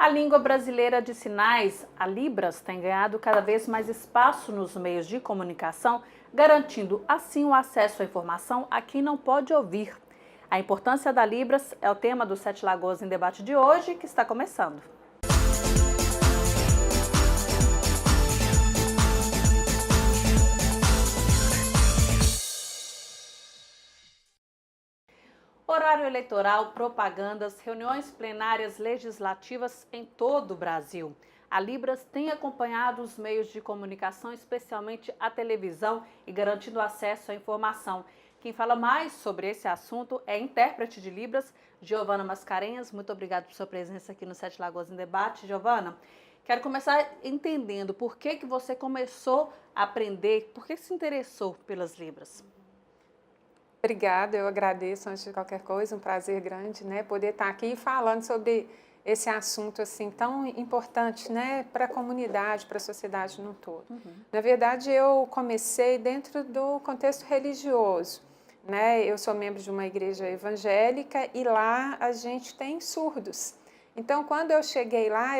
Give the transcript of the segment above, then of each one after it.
A língua brasileira de sinais, a Libras, tem ganhado cada vez mais espaço nos meios de comunicação, garantindo assim o acesso à informação a quem não pode ouvir. A importância da Libras é o tema do Sete Lagoas em Debate de hoje, que está começando. Horário eleitoral, propagandas, reuniões plenárias legislativas em todo o Brasil. A Libras tem acompanhado os meios de comunicação, especialmente a televisão, e garantindo acesso à informação. Quem fala mais sobre esse assunto é a intérprete de Libras, Giovana Mascarenhas. Muito obrigada por sua presença aqui no Sete Lagoas em Debate. Giovana, quero começar entendendo por que você começou a aprender, por que se interessou pelas Libras? Obrigada, eu agradeço antes de qualquer coisa, um prazer grande, né, poder estar aqui falando sobre esse assunto assim tão importante, né, para a comunidade, para a sociedade no todo. Na verdade, eu comecei dentro do contexto religioso, né? Eu sou membro de uma igreja evangélica e lá a gente tem surdos. Então, quando eu cheguei lá,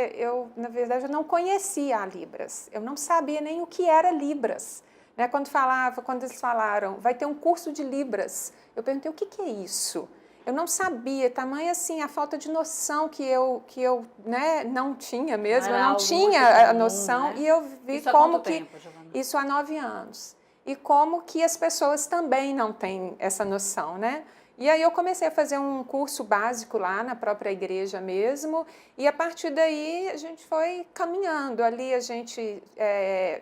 na verdade, eu não conhecia a Libras, eu não sabia nem o que era Libras. Né, quando eles falaram, vai ter um curso de Libras, eu perguntei, o que é isso? Eu não sabia, tamanha assim a falta de noção que eu né, não tinha mesmo, eu não tinha a noção, né? E eu vi isso como há quanto tempo, Giovana? Isso há 9 anos. E como que as pessoas também não têm essa noção, né? E aí eu comecei a fazer um curso básico lá na própria igreja mesmo, e a partir daí a gente foi caminhando. Ali a gente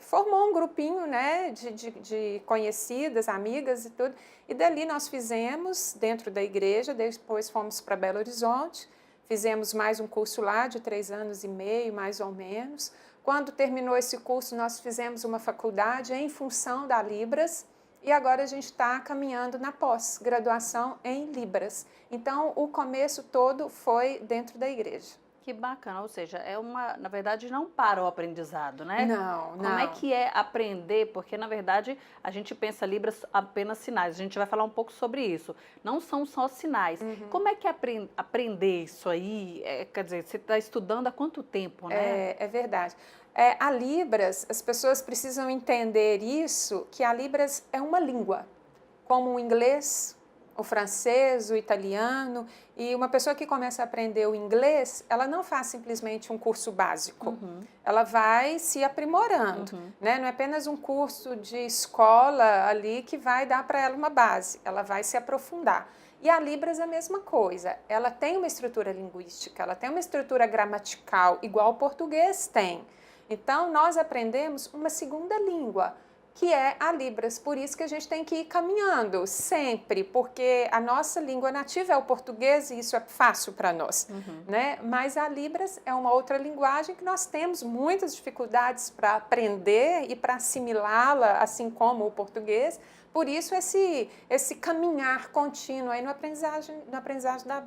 formou um grupinho, né, de conhecidas, amigas e tudo, e dali nós fizemos dentro da igreja, depois fomos para Belo Horizonte, fizemos mais um curso lá de 3 anos e meio, mais ou menos. Quando terminou esse curso, nós fizemos uma faculdade em função da Libras, e agora a gente está caminhando na pós-graduação em Libras. Então, o começo todo foi dentro da igreja. Que bacana, ou seja, na verdade, não para o aprendizado, né? Não, não. Como é que é aprender? Porque, na verdade, a gente pensa Libras apenas sinais. A gente vai falar um pouco sobre isso. Não são só sinais. Como é que é aprender isso aí? Quer dizer, você está estudando há quanto tempo, né? É verdade. A Libras, as pessoas precisam entender isso, que a Libras é uma língua, como o inglês, o francês, o italiano, e uma pessoa que começa a aprender o inglês, ela não faz simplesmente um curso básico, ela vai se aprimorando, né? Não é apenas um curso de escola ali que vai dar para ela uma base, ela vai se aprofundar. E a Libras é a mesma coisa, ela tem uma estrutura linguística, ela tem uma estrutura gramatical, igual o português tem. Então, nós aprendemos uma segunda língua, que é a Libras. Por isso que a gente tem que ir caminhando sempre, porque a nossa língua nativa é o português e isso é fácil para nós, né? Mas a Libras é uma outra linguagem que nós temos muitas dificuldades para aprender e para assimilá-la, assim como o português. Por isso, esse caminhar contínuo aí no aprendizagem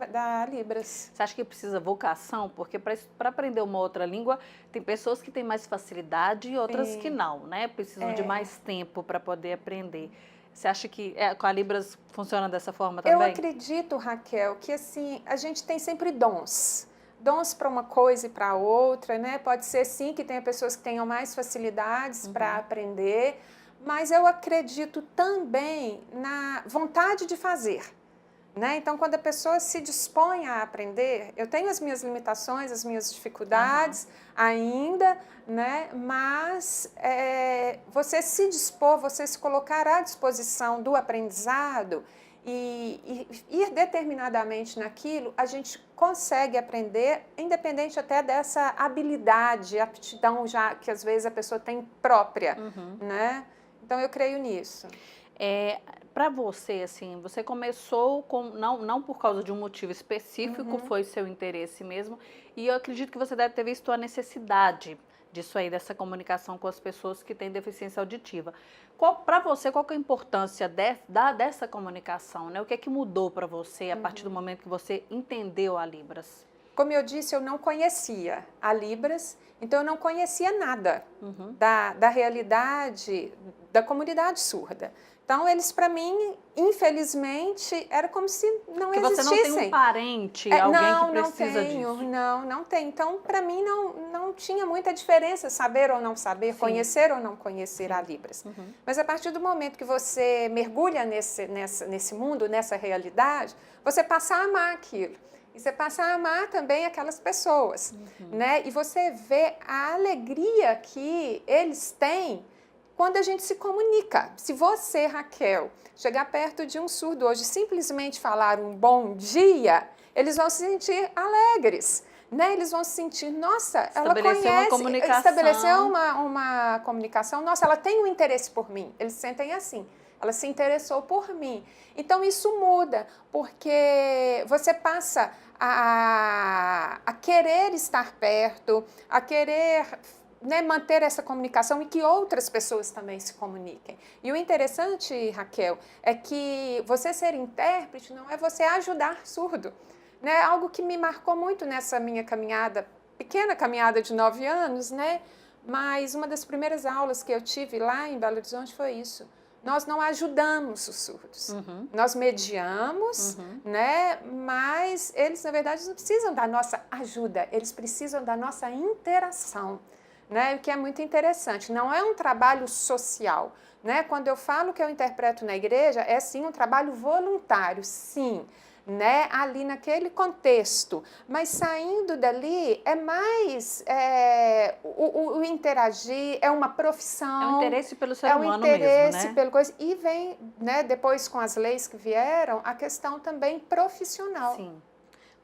da Libras. Você acha que precisa vocação? Porque para aprender uma outra língua, tem pessoas que têm mais facilidade e outras que não, né? Precisam de mais tempo para poder aprender. Você acha que com a Libras funciona dessa forma também? Eu acredito, Raquel, que assim, a gente tem sempre dons. Dons para uma coisa e para outra, né? Pode ser sim que tenha pessoas que tenham mais facilidades para aprender, mas eu acredito também na vontade de fazer, né? Então, quando a pessoa se dispõe a aprender, eu tenho as minhas limitações, as minhas dificuldades ainda, né? Mas você se dispor, você se colocar à disposição do aprendizado e ir determinadamente naquilo, a gente consegue aprender, independente até dessa habilidade, aptidão já que às vezes a pessoa tem própria, né? Então, eu creio nisso. Para você, assim, você começou não por causa de um motivo específico, foi seu interesse mesmo, e eu acredito que você deve ter visto a necessidade disso aí, dessa comunicação com as pessoas que têm deficiência auditiva. Para você, qual que é a importância dessa comunicação, né? O que é que mudou para você a partir do momento que você entendeu a Libras? Como eu disse, eu não conhecia a Libras, então eu não conhecia nada da realidade da comunidade surda. Então, eles, para mim, infelizmente, era como se não existissem. Porque você não tem um parente, alguém que precisa disso. Não tem. Então, para mim, não tinha muita diferença saber ou não saber, conhecer ou não conhecer a Libras. Mas a partir do momento que você mergulha nesse mundo, nessa realidade, você passa a amar aquilo. E você passa a amar também aquelas pessoas, né? E você vê a alegria que eles têm quando a gente se comunica. Se você, Raquel, chegar perto de um surdo hoje, simplesmente falar um bom dia, eles vão se sentir alegres, né? Eles vão se sentir, nossa, ela conhece, estabeleceu uma comunicação, nossa, ela tem um interesse por mim. Eles sentem assim. Ela se interessou por mim. Então, isso muda, porque você passa a querer estar perto, a querer, né, manter essa comunicação e que outras pessoas também se comuniquem. E o interessante, Raquel, é que você ser intérprete não é você ajudar surdo. Né? Algo que me marcou muito nessa minha caminhada, pequena caminhada de 9 anos, né? Mas uma das primeiras aulas que eu tive lá em Belo Horizonte foi isso. Nós não ajudamos os surdos, nós mediamos, né? Mas eles, na verdade, não precisam da nossa ajuda, eles precisam da nossa interação, né? O que é muito interessante, não é um trabalho social, né? Quando eu falo que eu interpreto na igreja, é sim um trabalho voluntário, sim, né, ali naquele contexto, mas saindo dali é mais o interagir, é uma profissão. É um interesse pelo ser humano mesmo, né? É um interesse pelo coisa. E vem, né, depois com as leis que vieram, a questão também profissional. Sim.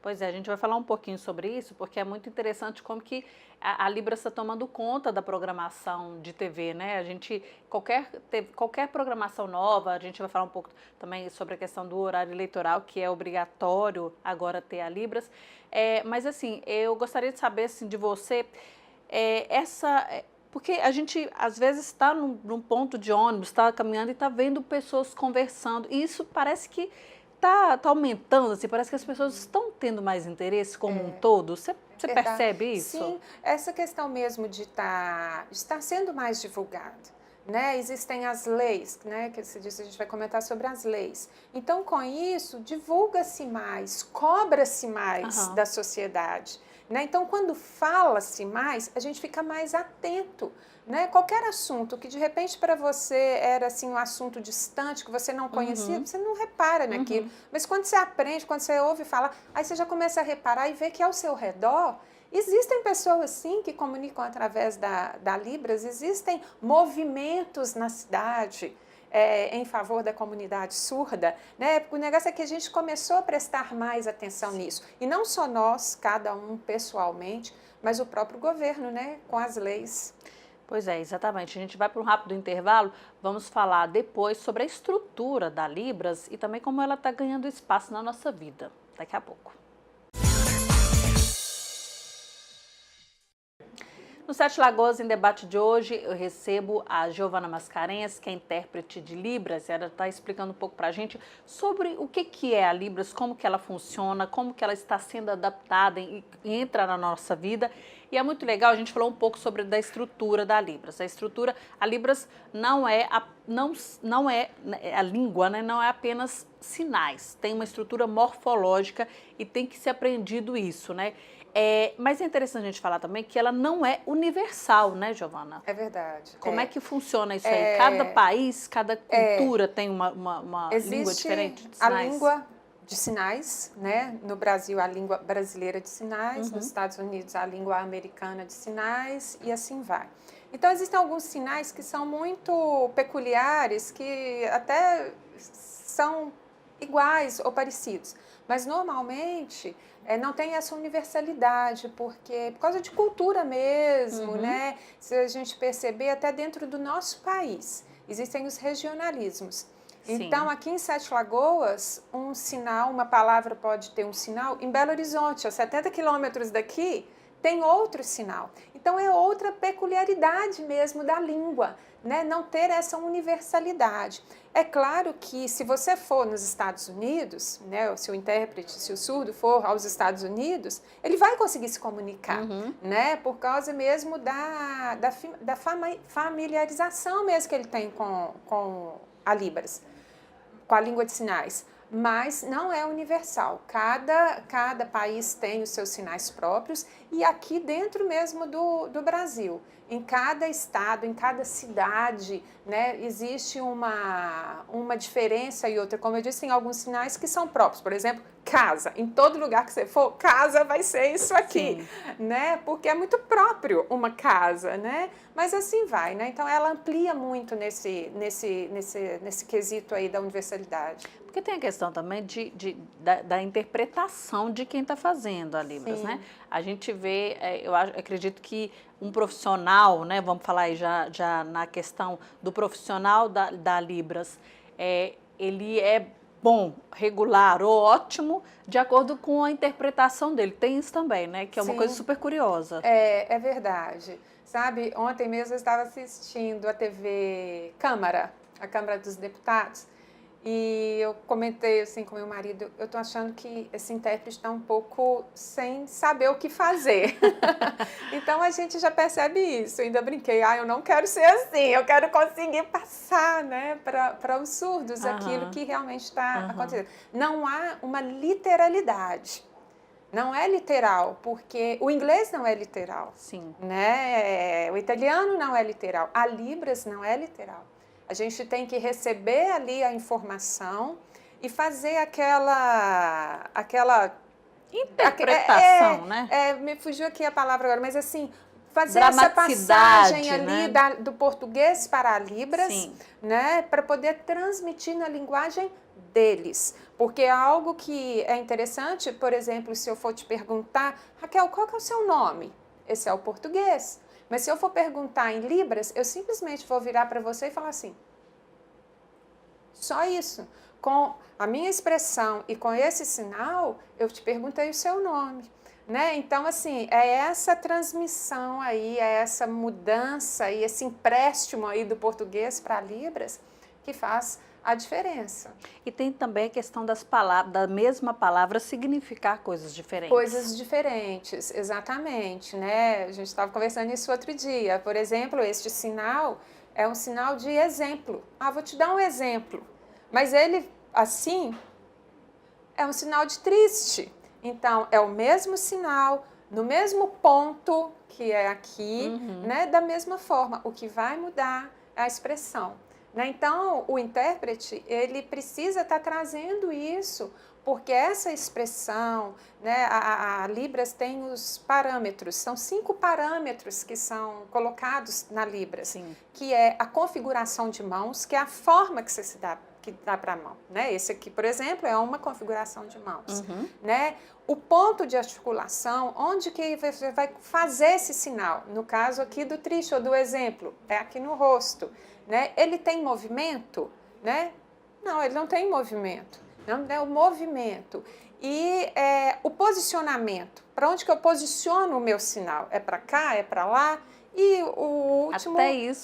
Pois é, a gente vai falar um pouquinho sobre isso, porque é muito interessante como que a Libras está tomando conta da programação de TV, né? A gente, qualquer programação nova, a gente vai falar um pouco também sobre a questão do horário eleitoral, que é obrigatório agora ter a Libras. Mas assim, eu gostaria de saber assim, de você, porque a gente às vezes está num ponto de ônibus, está caminhando e está vendo pessoas conversando, e isso parece que tá aumentando, assim, parece que as pessoas estão tendo mais interesse como um todo. Você percebe isso? Sim, essa questão mesmo de estar sendo mais divulgado, né? Existem as leis, né? Que se diz, a gente vai comentar sobre as leis. Então, com isso, divulga-se mais, cobra-se mais da sociedade, né? Então, quando fala-se mais, a gente fica mais atento. Né? Qualquer assunto que de repente para você era assim, um assunto distante, que você não conhecia, você não repara naquilo. Mas quando você aprende, quando você ouve falar, aí você já começa a reparar e ver que ao seu redor existem pessoas sim que comunicam através da Libras, existem movimentos na cidade em favor da comunidade surda, né? O negócio é que a gente começou a prestar mais atenção nisso. E não só nós, cada um pessoalmente, mas o próprio governo, né? Com as leis. Pois é, exatamente. A gente vai para um rápido intervalo, vamos falar depois sobre a estrutura da Libras e também como ela está ganhando espaço na nossa vida. Daqui a pouco. No Sete Lagoas, em debate de hoje, eu recebo a Giovana Mascarenhas, que é intérprete de Libras, e ela está explicando um pouco para a gente sobre o que é a Libras, como que ela funciona, como que ela está sendo adaptada e entra na nossa vida. E é muito legal, a gente falou um pouco sobre da estrutura da Libras. A Libras não é a língua, né? Não é apenas sinais, tem uma estrutura morfológica e tem que ser aprendido isso, né? Mas é interessante a gente falar também que ela não é universal, né, Giovana? É verdade. Como é que funciona isso aí? Cada país, cada cultura tem uma língua diferente de sinais? A língua de sinais, né? No Brasil, a língua brasileira de sinais, nos Estados Unidos, a língua americana de sinais e assim vai. Então, existem alguns sinais que são muito peculiares, que até são iguais ou parecidos, mas normalmente não tem essa universalidade, porque por causa de cultura mesmo, né? Se a gente perceber, até dentro do nosso país, existem os regionalismos. Sim. Então, aqui em Sete Lagoas, um sinal, uma palavra pode ter um sinal. Em Belo Horizonte, a 70 quilômetros daqui, tem outro sinal. Então, é outra peculiaridade mesmo da língua, né? Não ter essa universalidade. É claro que se você for nos Estados Unidos, né, se o intérprete, se o surdo for aos Estados Unidos, ele vai conseguir se comunicar, né? Por causa mesmo da familiarização mesmo que ele tem com a Libras, com a língua de sinais, mas não é universal. Cada país tem os seus sinais próprios e aqui dentro mesmo do Brasil, em cada estado, em cada cidade, né, existe uma diferença e outra. Como eu disse, tem alguns sinais que são próprios. Por exemplo, casa. Em todo lugar que você for, casa vai ser isso aqui, né? Porque é muito próprio uma casa, né? Mas assim vai, né? Então ela amplia muito nesse quesito aí da universalidade. Porque tem a questão também da interpretação de quem está fazendo a Libras, né? A gente vê, eu acredito que um profissional, né? Vamos falar aí já na questão do profissional da Libras, ele é bom, regular ou ótimo, de acordo com a interpretação dele. Tem isso também, né? Que é uma coisa super curiosa. É verdade. Sabe, ontem mesmo eu estava assistindo a TV Câmara, a Câmara dos Deputados, e eu comentei assim com meu marido, eu estou achando que esse intérprete está um pouco sem saber o que fazer. Então a gente já percebe isso. Eu ainda brinquei, eu não quero ser assim, eu quero conseguir passar, né, para os surdos aquilo que realmente está acontecendo. Não há uma literalidade. Não é literal, porque o inglês não é literal. Sim. Né? O italiano não é literal. A Libras não é literal. A gente tem que receber ali a informação e fazer aquela interpretação, né? Me fugiu aqui a palavra agora, mas assim, fazer essa passagem ali, né, do português para a Libras, né, para poder transmitir na linguagem deles. Porque é algo que é interessante, por exemplo, se eu for te perguntar, Raquel, qual que é o seu nome? Esse é o português. Mas se eu for perguntar em Libras, eu simplesmente vou virar para você e falar assim, só isso. Com a minha expressão e com esse sinal, eu te perguntei o seu nome. Né? Então, assim, é essa transmissão aí, é essa mudança e esse empréstimo aí do português para Libras que faz a diferença. E tem também a questão das palavras, da mesma palavra significar coisas diferentes. Coisas diferentes, exatamente, né? A gente estava conversando isso outro dia. Por exemplo, este sinal é um sinal de exemplo. Vou te dar um exemplo. Mas ele, assim, é um sinal de triste. Então, é o mesmo sinal, no mesmo ponto que é aqui, né? Da mesma forma. O que vai mudar é a expressão. Então, o intérprete, ele precisa estar trazendo isso, porque essa expressão, né, a Libras tem os parâmetros, são 5 parâmetros que são colocados na Libras, que é a configuração de mãos, que é a forma que você se dá, que dá para a mão. Né? Esse aqui, por exemplo, é uma configuração de mãos. Né? O ponto de articulação, onde que você vai fazer esse sinal, no caso aqui do triste ou do exemplo, é aqui no rosto. Né? Ele tem movimento? Né? Não, ele não tem movimento. Não é o movimento. E o posicionamento. Para onde que eu posiciono o meu sinal? É para cá? É para lá? E o último...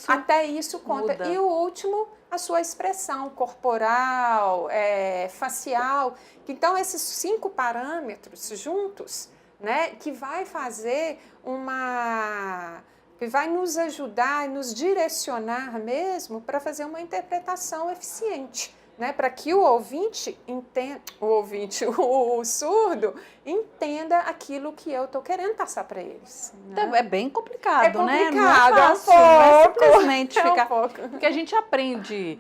Até isso conta. Muda. E o último, a sua expressão corporal, facial. Então, esses 5 parâmetros juntos, né, que vai fazer que vai nos ajudar e nos direcionar mesmo para fazer uma interpretação eficiente, né? Para que o ouvinte entenda, o surdo entenda aquilo que eu estou querendo passar para eles. Né? Então, é bem complicado, né? Não é fácil, não é simplesmente ficar... Porque a gente aprende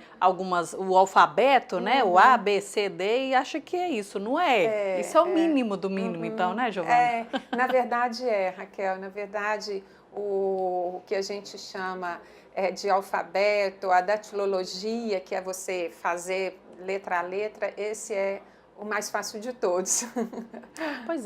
o alfabeto, né? O A, B, C, D e acha que é isso, não é? Isso é o mínimo do mínimo, então, né, Giovana? Na verdade Raquel, na verdade... O que a gente chama de alfabeto, a datilologia, que é você fazer letra a letra, esse é o mais fácil de todos. Pois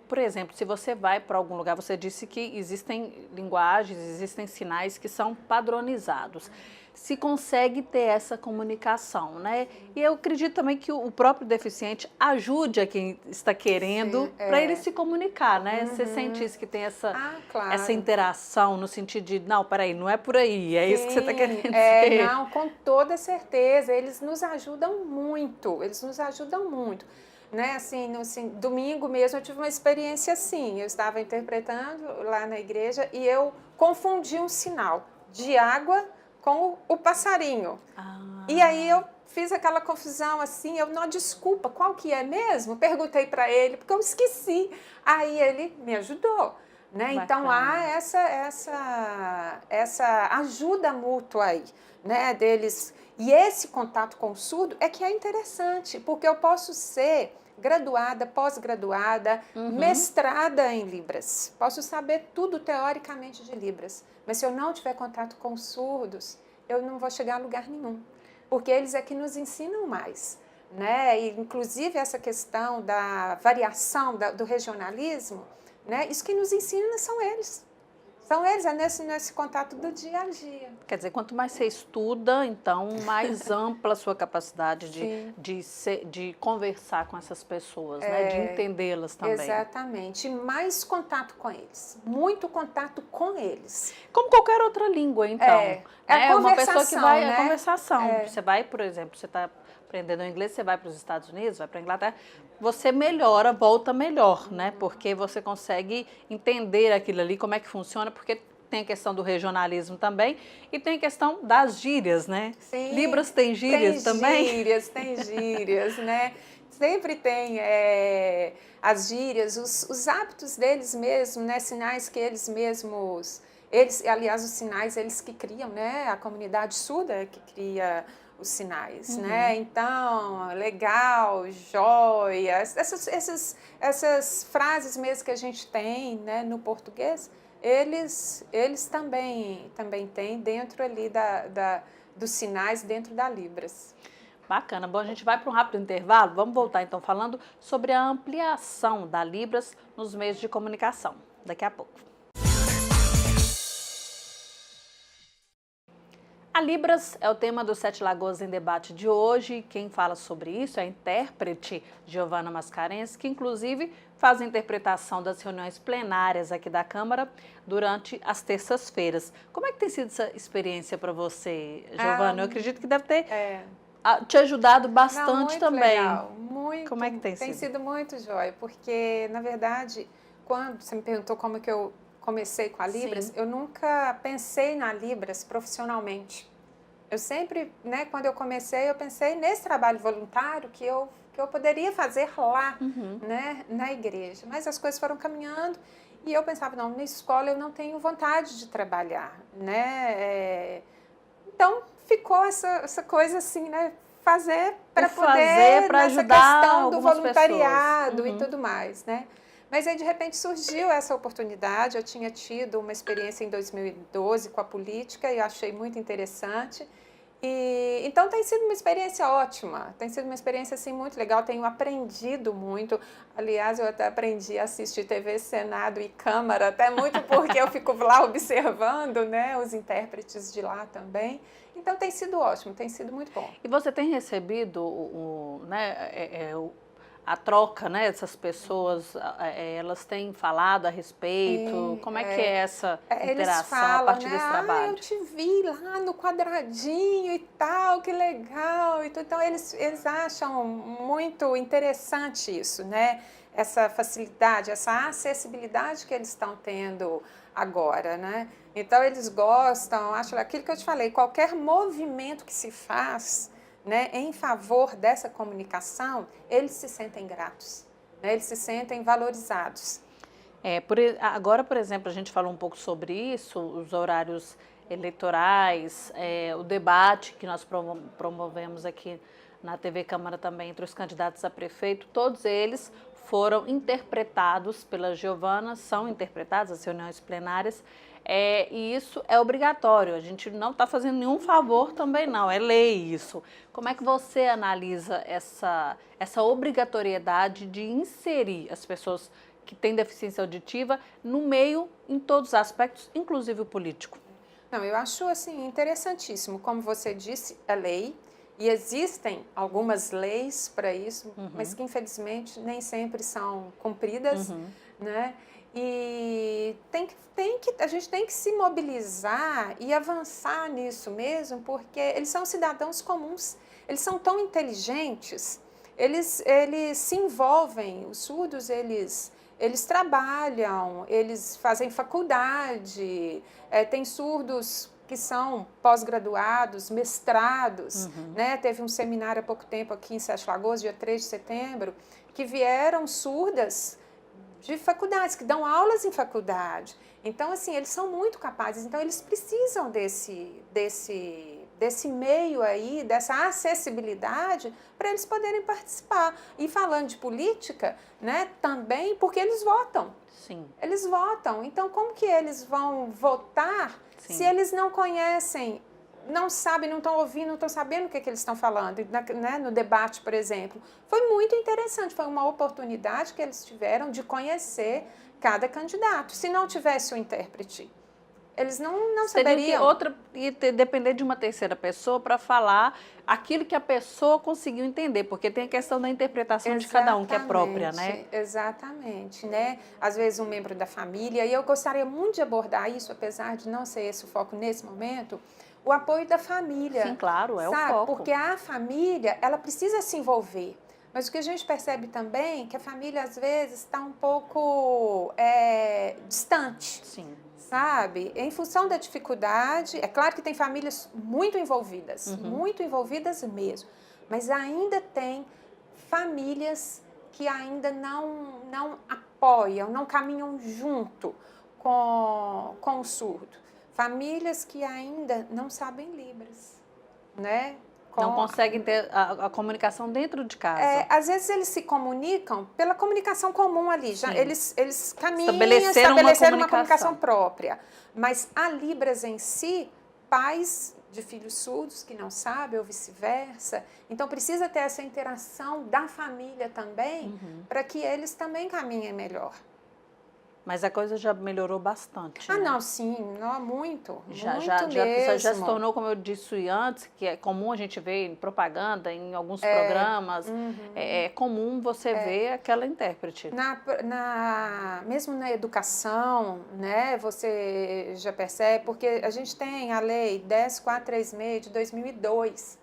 por exemplo, se você vai para algum lugar, você disse que existem linguagens, existem sinais que são padronizados. Se consegue ter essa comunicação, né? E eu acredito também que o próprio deficiente ajude a quem está querendo para ele se comunicar, né? Você sente isso, que tem essa interação no sentido de, não, peraí, não é por aí, é isso que você está querendo dizer. Não, com toda certeza, eles nos ajudam muito, Né? Assim, domingo mesmo eu tive uma experiência assim, eu estava interpretando lá na igreja e eu confundi um sinal de água com o passarinho. E aí eu fiz aquela confusão assim, não, desculpa, qual que é mesmo? Perguntei para ele, porque eu esqueci. Aí ele me ajudou. Né? Então há essa ajuda mútua aí, né, deles. E esse contato com o surdo é que é interessante, porque eu posso ser graduada, pós-graduada, mestrada em Libras. Posso saber tudo teoricamente de Libras, mas se eu não tiver contato com os surdos, eu não vou chegar a lugar nenhum, porque eles é que nos ensinam mais. Né? E, inclusive, essa questão da variação do regionalismo, né? Isso que nos ensina são eles. São eles, é nesse contato do dia a dia. Quer dizer, quanto mais você estuda, então, mais ampla a sua capacidade de conversar com essas pessoas, né? De entendê-las também. Exatamente. E mais contato com eles. Muito contato com eles. Como qualquer outra língua, então. É uma pessoa que vai... né? É conversação. Você vai, por exemplo, você está aprendendo inglês, você vai para os Estados Unidos, vai para a Inglaterra, você melhora, volta melhor, né? Porque você consegue entender aquilo ali, como é que funciona, porque tem a questão do regionalismo também e tem a questão das gírias, né? Sim, Libras tem gírias também? Tem gírias, né? Sempre tem as gírias, os hábitos deles mesmos, né? Sinais que eles mesmos... aliás, os sinais, eles que criam, né? A comunidade surda que cria os sinais, né? Então, legal, joia, essas frases mesmo que a gente tem, né, no português, eles também têm dentro ali dos sinais, dentro da Libras. Bacana. Bom, a gente vai para um rápido intervalo. Vamos voltar então falando sobre a ampliação da Libras nos meios de comunicação. Daqui a pouco. A Libras é o tema do Sete Lagoas em Debate de hoje. Quem fala sobre isso é a intérprete Giovana Mascarenhas, que inclusive faz a interpretação das reuniões plenárias aqui da Câmara durante as terças-feiras. Como é que tem sido essa experiência para você, Giovana? Eu acredito que deve ter te ajudado bastante. Muito também. Legal, muito. Como é que tem sido? Tem sido muito jóia, porque, na verdade, quando você me perguntou como que eu comecei com a Libras, Sim. eu nunca pensei na Libras profissionalmente. Eu sempre, né, quando eu comecei, eu pensei nesse trabalho voluntário que eu poderia fazer lá, né, na igreja. Mas as coisas foram caminhando e eu pensava, não, na escola eu não tenho vontade de trabalhar, né? Então, ficou essa coisa assim, né, fazer para poder, para nessa ajudar questão do voluntariado voluntariado e tudo mais, né? Mas aí, de repente, surgiu essa oportunidade. Eu tinha tido uma experiência em 2012 com a política e eu achei muito interessante. E, então, tem sido uma experiência ótima. Tem sido uma experiência, assim, muito legal. Tenho aprendido muito. Aliás, eu até aprendi a assistir TV, Senado e Câmara, até muito porque eu fico lá observando, né, os intérpretes de lá também. Então, tem sido ótimo, tem sido muito bom. E você tem recebido a troca, né? Essas pessoas, elas têm falado a respeito? Sim, como é que é essa interação eles falam, a partir né? desse trabalho? Eu te vi lá no quadradinho e tal, que legal. Então, eles acham muito interessante isso, né? Essa facilidade, essa acessibilidade que eles estão tendo agora, né? Então, eles gostam, acho aquilo que eu te falei, qualquer movimento que se faz, né, em favor dessa comunicação, eles se sentem gratos, né, eles se sentem valorizados. Agora, por exemplo, a gente falou um pouco sobre isso, os horários eleitorais, o debate que nós promovemos aqui na TV Câmara também entre os candidatos a prefeito, todos eles foram interpretados pela Giovana, são interpretados, as reuniões plenárias, e isso é obrigatório, a gente não está fazendo nenhum favor também não, é lei isso. Como é que você analisa essa obrigatoriedade de inserir as pessoas que têm deficiência auditiva no meio, em todos os aspectos, inclusive o político? Não, eu acho assim interessantíssimo, como você disse, é lei, e existem algumas leis para isso, mas que infelizmente nem sempre são cumpridas, né? E a gente tem que se mobilizar e avançar nisso mesmo, porque eles são cidadãos comuns, eles são tão inteligentes, eles se envolvem, os surdos, eles trabalham, eles fazem faculdade, tem surdos que são pós-graduados, mestrados, né? Teve um seminário há pouco tempo aqui em Sete Lagoas, dia 3 de setembro, que vieram surdas de faculdades, que dão aulas em faculdade. Então, assim, eles são muito capazes, então eles precisam desse meio aí, dessa acessibilidade, para eles poderem participar. E falando de política, né, também porque eles votam. Sim. Eles votam. Então, como que eles vão votar se eles não conhecem, não sabem, não estão ouvindo, não estão sabendo o que eles estão falando, né, no debate, por exemplo? Foi muito interessante, foi uma oportunidade que eles tiveram de conhecer cada candidato. Se não tivesse o intérprete, eles não saberiam. Depender de uma terceira pessoa para falar aquilo que a pessoa conseguiu entender, porque tem a questão da interpretação de cada um, que é própria, né? Exatamente, né? Às vezes um membro da família, e eu gostaria muito de abordar isso, apesar de não ser esse o foco nesse momento, o apoio da família. Sim, claro, é sabe? o foco. Porque a família, ela precisa se envolver. Mas o que a gente percebe também é que a família, às vezes, está um pouco distante. Sim. Sabe? Em função da dificuldade, é claro que tem famílias muito envolvidas mesmo, mas ainda tem famílias que ainda não apoiam, não caminham junto com o surdo. Famílias que ainda não sabem Libras, né? Não conseguem ter a comunicação dentro de casa. Às vezes eles se comunicam pela comunicação comum ali, já, eles caminham, estabeleceram uma comunicação própria. Mas a Libras em si, pais de filhos surdos que não sabem ou vice-versa, então precisa ter essa interação da família também, para que eles também caminhem melhor. Mas a coisa já melhorou bastante. Ah, né? não, sim, não, muito Já se tornou, como eu disse antes, que é comum a gente ver em propaganda, em alguns programas, é comum você ver aquela intérprete. Mesmo na educação, né, você já percebe, porque a gente tem a lei 10.436 de 2002,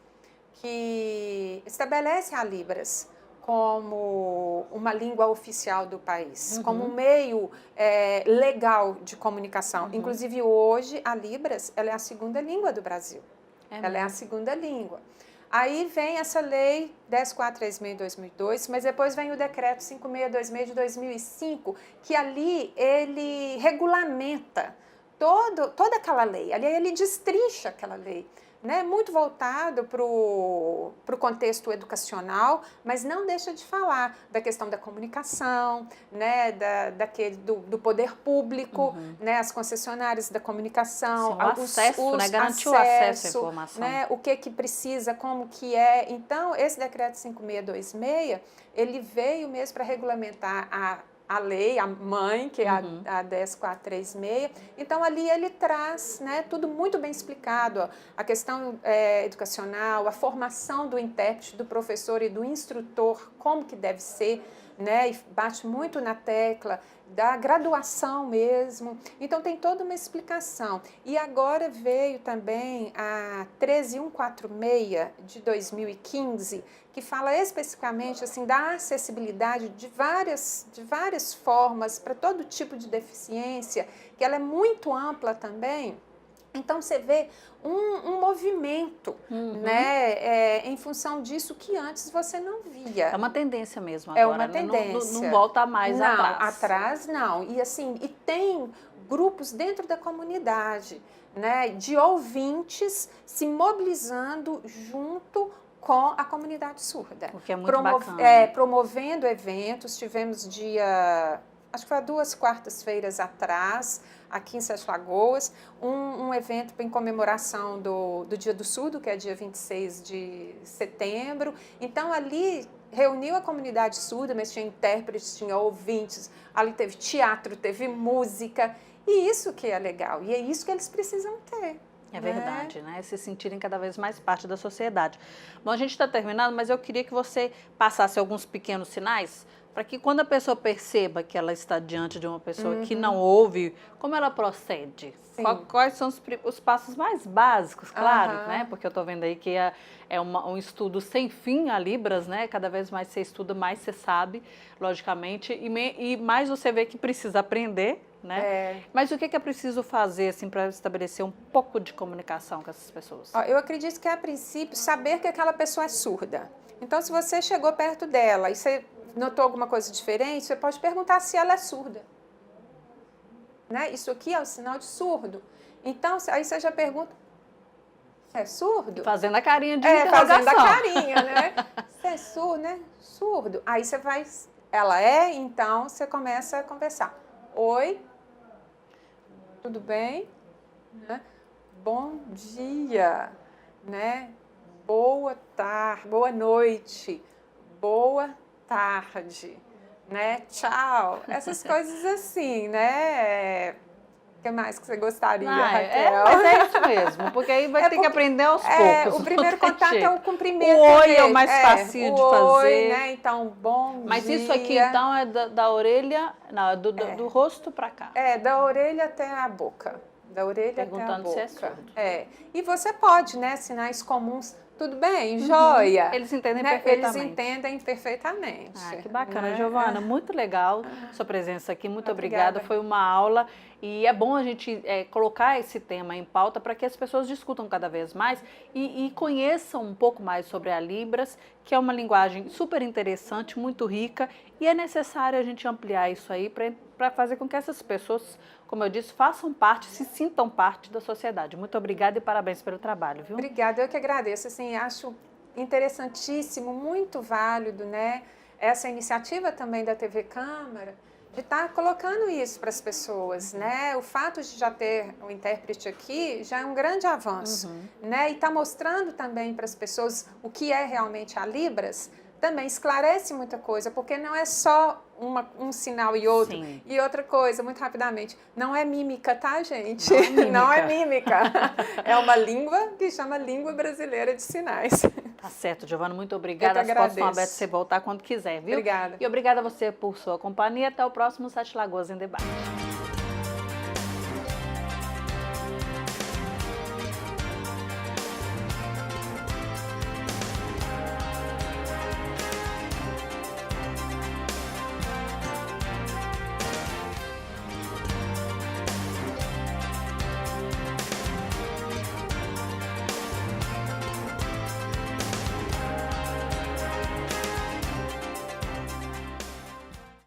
que estabelece a Libras como uma língua oficial do país, como um meio legal de comunicação. Inclusive, hoje, a Libras ela é a segunda língua do Brasil. Ela é a segunda língua. Aí vem essa lei 10.436 de 2002, mas depois vem o decreto 5.626 de 2005, que ali ele regulamenta toda aquela lei. Ali ele destrincha aquela lei. Né, muito voltado para o contexto educacional, mas não deixa de falar da questão da comunicação, né, do poder público, né, as concessionárias da comunicação, né, garantir o acesso à informação. Né, o que precisa, como que é. Então, esse decreto 5.626, ele veio mesmo para regulamentar a lei, a mãe, que é a 10.436. Então, ali ele traz, né, tudo muito bem explicado, ó, a questão educacional, a formação do intérprete, do professor e do instrutor, como que deve ser, né, e bate muito na tecla da graduação mesmo. Então, tem toda uma explicação. E agora veio também a 13.146 de 2015, que fala especificamente assim, da acessibilidade de várias formas para todo tipo de deficiência, que ela é muito ampla também. Então, você vê um movimento, né, em função disso que antes você não via. É uma tendência mesmo agora, é uma tendência. Não volta mais atrás. Não, atrás não. E assim, e tem grupos dentro da comunidade, né, de ouvintes se mobilizando junto com a comunidade surda. O que é muito bacana. Promovendo eventos, tivemos acho que foi há 2 quartas-feiras atrás, aqui em Sete Lagoas, um evento em comemoração do Dia do Surdo, que é dia 26 de setembro. Então, ali reuniu a comunidade surda, mas tinha intérpretes, tinha ouvintes, ali teve teatro, teve música, e isso que é legal, e é isso que eles precisam ter. É verdade, né? Se sentirem cada vez mais parte da sociedade. Bom, a gente está terminando, mas eu queria que você passasse alguns pequenos sinais para que quando a pessoa perceba que ela está diante de uma pessoa que não ouve, como ela procede? Quais são os passos mais básicos, claro, né? Porque eu estou vendo aí que é um estudo sem fim a Libras, né? Cada vez mais você estuda, mais você sabe, logicamente, e mais você vê que precisa aprender, né? Mas o que é preciso fazer assim, para estabelecer um pouco de comunicação com essas pessoas? Eu acredito que, a princípio, saber que aquela pessoa é surda. Então, se você chegou perto dela e você notou alguma coisa diferente, você pode perguntar se ela é surda. Né? Isso aqui é um sinal de surdo. Então, aí você já pergunta, você é surdo? Fazendo a carinha de interrogação. Fazendo a carinha, né? Você é surdo, né? Surdo. Aí você vai, ela é, então você começa a conversar. Oi, tudo bem? Né? Bom dia, né? Boa tarde, boa noite, boa tarde, né? Tchau. Essas coisas assim, né? O que mais que você gostaria, Raquel? Mas é isso mesmo, porque aí vai ter que aprender aos poucos. O primeiro contato é o cumprimento. O oi é o mais facinho de fazer. Oi, né? Então, bom dia. Mas isso aqui, então, é da orelha, não, do rosto para cá. Da orelha até a boca. Da orelha perguntando até a boca. se é surdo. E você pode, né? Sinais comuns. Tudo bem? Joia? Eles entendem, né? Perfeitamente. Eles entendem perfeitamente. Que bacana, né? Giovana, muito legal sua presença aqui, muito obrigada. Foi uma aula e é bom a gente colocar esse tema em pauta para que as pessoas discutam cada vez mais e conheçam um pouco mais sobre a Libras, que é uma linguagem super interessante, muito rica e é necessário a gente ampliar isso aí para fazer com que essas pessoas, como eu disse, façam parte, se sintam parte da sociedade. Muito obrigada e parabéns pelo trabalho, viu? Obrigada, eu que agradeço. Assim, acho interessantíssimo, muito válido, né? Essa iniciativa também da TV Câmara, de estar colocando isso para as pessoas, né? O fato de já ter o intérprete aqui já é um grande avanço, né? E está mostrando também para as pessoas o que é realmente a Libras, também esclarece muita coisa, porque não é só um sinal e outro. Sim. E outra coisa, muito rapidamente, não é mímica, tá, gente? Não é mímica. É uma língua que chama Língua Brasileira de Sinais. Tá certo, Giovana, muito obrigada. Eu que As portas estão agradeço. abertas para você voltar quando quiser, viu? Obrigada. E obrigada a você por sua companhia. Até o próximo Sete Lagoas em Debate.